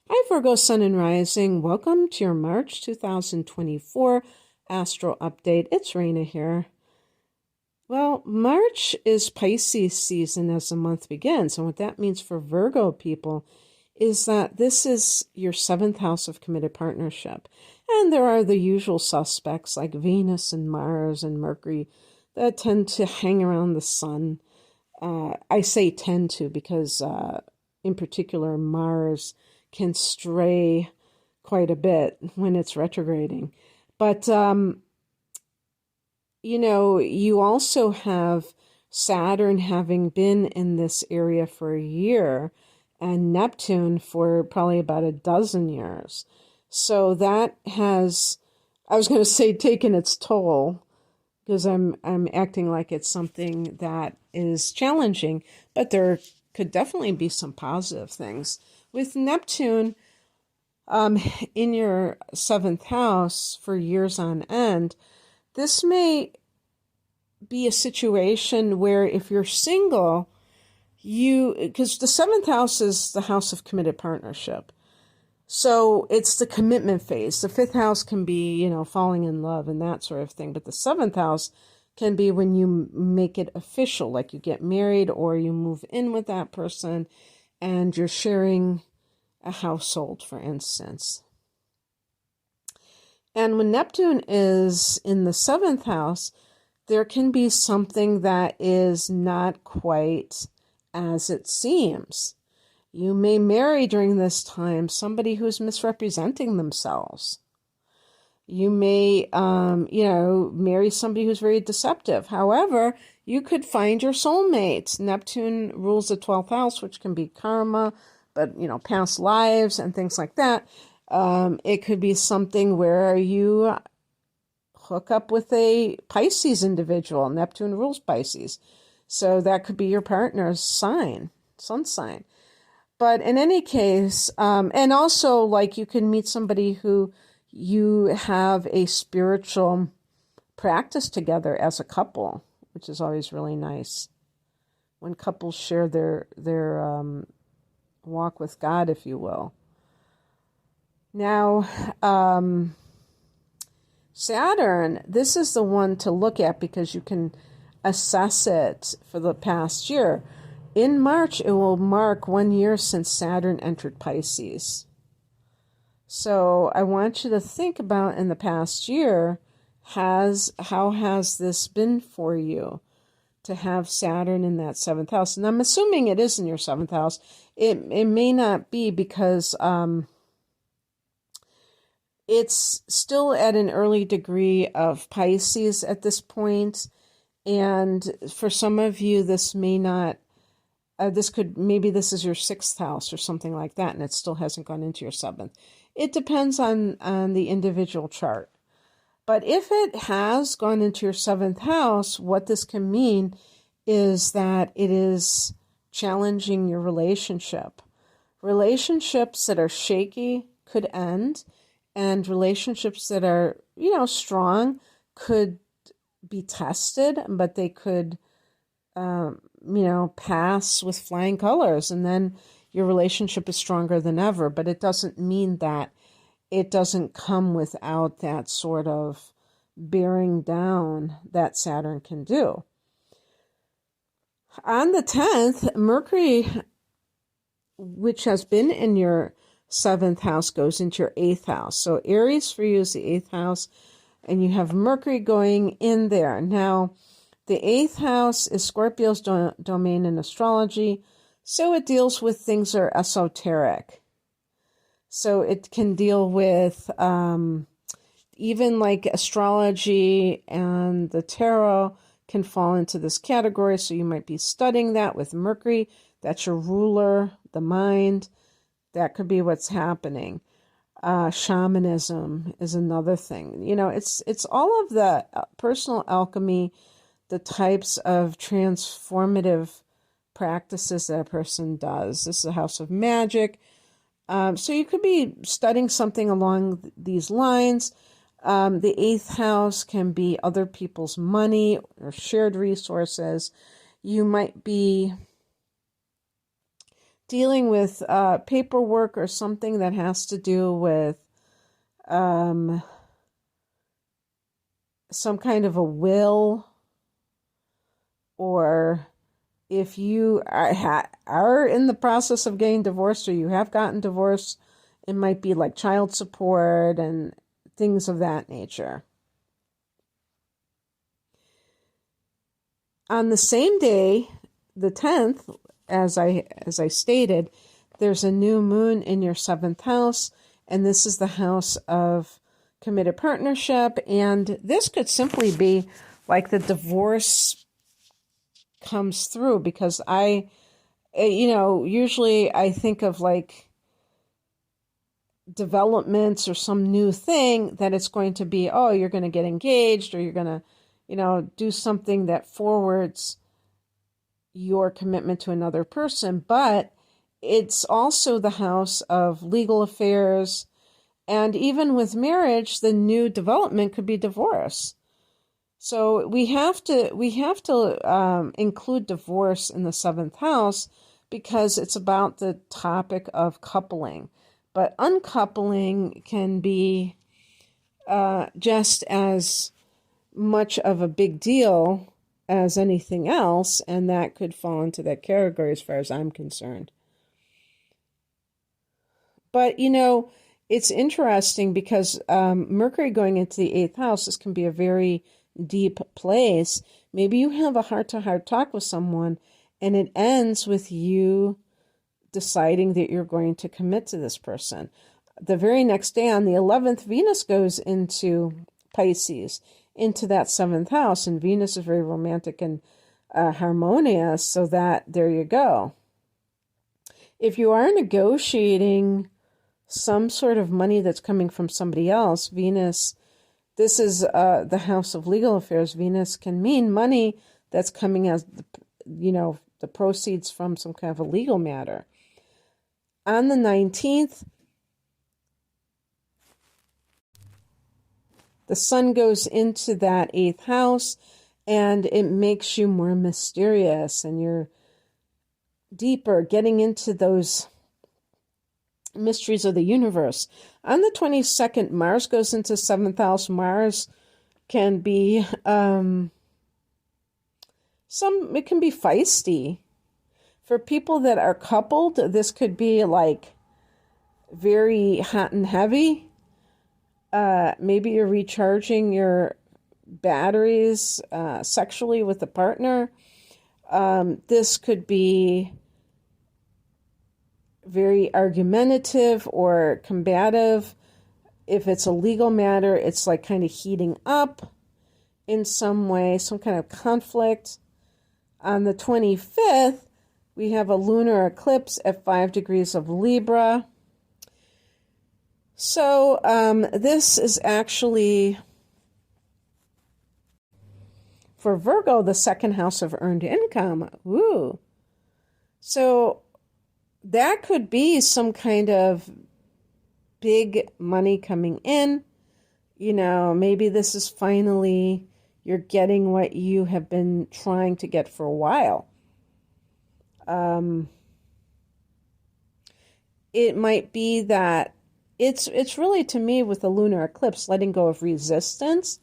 Hi, Virgo Sun and Rising. Welcome to your March 2024 Astro Update. It's Raina here. Well, March is Pisces season as the month begins. And what that means for Virgo people is that this is your seventh house of committed partnership. And there are the usual suspects like Venus and Mars and Mercury that tend to hang around the sun. I say tend to because, in particular, Mars can stray quite a bit when it's retrograding. But, you also have Saturn having been in this area for a year and Neptune for probably about a dozen years. So that has, I was going to say, taken its toll because I'm acting like it's something that is challenging, but there could definitely be some positive things. With Neptune in your seventh house for years on end, this may be a situation where if you're single, because the seventh house is the house of committed partnership. So it's the commitment phase. The fifth house can be, falling in love and that sort of thing. But the seventh house can be when you make it official, like you get married or you move in with that person and you're sharing a household, for instance. And when Neptune is in the seventh house, there can be something that is not quite as it seems. You may marry during this time somebody who's misrepresenting themselves. You may, marry somebody who's very deceptive. However, you could find your soulmate. Neptune rules the 12th house, which can be karma, but, past lives and things like that. It could be something where you hook up with a Pisces individual. Neptune rules Pisces. So that could be your partner's sign, sun sign. But in any case, and also like you can meet somebody who you have a spiritual practice together as a couple, which is always really nice. When couples share their walk with God, if you will. Now, Saturn, this is the one to look at because you can assess it for the past year. In March, it will mark 1 year since Saturn entered Pisces. So I want you to think about in the past year, how has this been for you to have Saturn in that seventh house? And I'm assuming it is in your seventh house. It may not be because it's still at an early degree of Pisces at this point. And for some of you, this may not, maybe this is your sixth house or something like that, and it still hasn't gone into your seventh. It depends on the individual chart. But if it has gone into your seventh house, what this can mean is that it is challenging your relationship. Relationships that are shaky could end, and relationships that are, strong could be tested, but they could, pass with flying colors, and then your relationship is stronger than ever. But it doesn't mean that it doesn't come without that sort of bearing down that Saturn can do. On the 10th, Mercury, which has been in your seventh house, goes into your eighth house. So Aries for you is the eighth house, and you have Mercury going in there. Now, the eighth house is Scorpio's domain in astrology, so it deals with things that are esoteric. So it can deal with even like astrology, and the tarot can fall into this category. So you might be studying that with Mercury. That's your ruler, the mind. That could be what's happening. Shamanism is another thing. It's all of the personal alchemy, the types of transformative practices that a person does. This is a house of magic. So you could be studying something along these lines. The eighth house can be other people's money or shared resources. You might be dealing with paperwork or something that has to do with um, some kind of a will, or if you are in the process of getting divorced or you have gotten divorced, it might be like child support and things of that nature. On the same day, the 10th, as I stated, there's a new moon in your 7th house, and this is the house of committed partnership, and this could simply be like the divorce comes through, because usually I think of like developments or some new thing that it's going to be, oh, you're going to get engaged, or you're going to, do something that forwards your commitment to another person. But it's also the house of legal affairs. And even with marriage, the new development could be divorce. So we have to include divorce in the 7th house, because it's about the topic of coupling. But uncoupling can be just as much of a big deal as anything else, and that could fall into that category as far as I'm concerned. But, it's interesting because Mercury going into the 8th house, this can be a very deep place. Maybe you have a heart-to-heart talk with someone, and it ends with you deciding that you're going to commit to this person. The very next day, on the 11th, Venus goes into Pisces, into that 7th house, and Venus is very romantic and harmonious, so that there you go. If you are negotiating some sort of money that's coming from somebody else, Venus, this is the house of legal affairs. Venus can mean money that's coming as, the proceeds from some kind of a legal matter. On the 19th, the sun goes into that 8th house, and it makes you more mysterious, and you're deeper, getting into those mysteries of the universe. On the 22nd, Mars goes into 7th house. Mars can be it can be feisty. For people that are coupled, this could be like very hot and heavy. Maybe you're recharging your batteries sexually with a partner. This could be very argumentative or combative. If it's a legal matter, it's like kind of heating up in some way, some kind of conflict. On the 25th, we have a lunar eclipse at 5 degrees of Libra. So this is actually, for Virgo, the 2nd house of earned income. Ooh. So that could be some kind of big money coming in. Maybe this is finally, you're getting what you have been trying to get for a while. It might be that it's really, to me, with the lunar eclipse, letting go of resistance.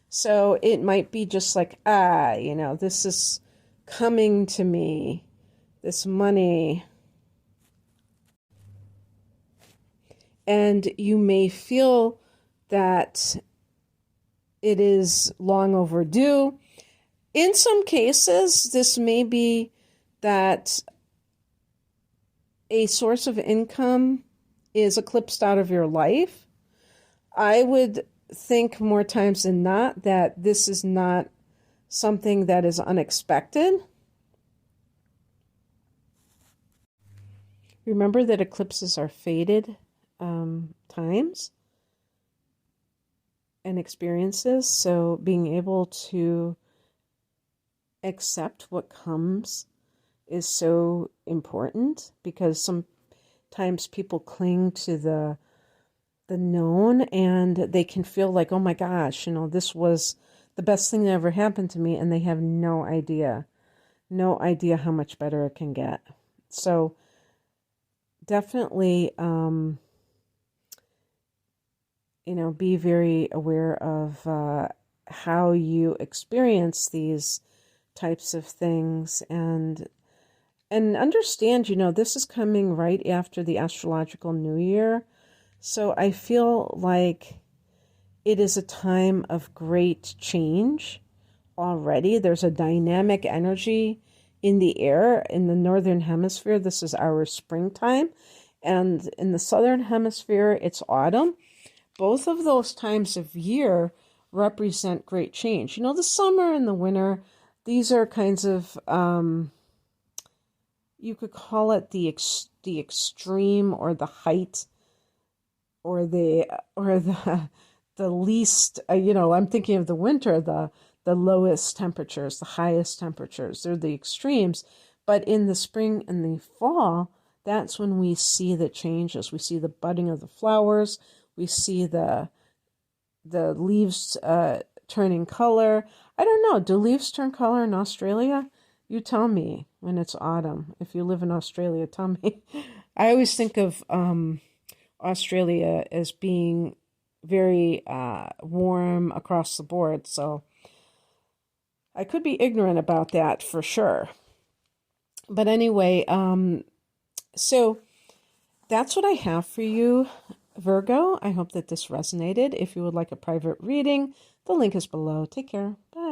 So it might be just like, this is coming to me, this money. And you may feel that it is long overdue. In some cases, this may be that a source of income is eclipsed out of your life. I would think more times than not that this is not something that is unexpected. Remember that eclipses are fated times and experiences, so being able to accept what comes is so important, because sometimes people cling to the known, and they can feel like, oh my gosh, this was the best thing that ever happened to me, and they have no idea how much better it can get. So definitely, be very aware of how you experience these types of things, and understand, this is coming right after the astrological new year. So I feel like it is a time of great change already. There's a dynamic energy in the air. In the northern hemisphere, this is our springtime, and in the southern hemisphere, it's autumn. Both of those times of year represent great change. The summer and the winter, these are kinds of, you could call it the extreme, or the height, or the least. I'm thinking of the winter, the lowest temperatures, the highest temperatures. They're the extremes. But in the spring and the fall, that's when we see the changes. We see the budding of the flowers. We see the leaves turning color. I don't know. Do leaves turn color in Australia? You tell me when it's autumn. If you live in Australia, tell me. I always think of Australia as being very warm across the board. So I could be ignorant about that for sure. But anyway, so that's what I have for you, Virgo. I hope that this resonated. If you would like a private reading, the link is below. Take care. Bye.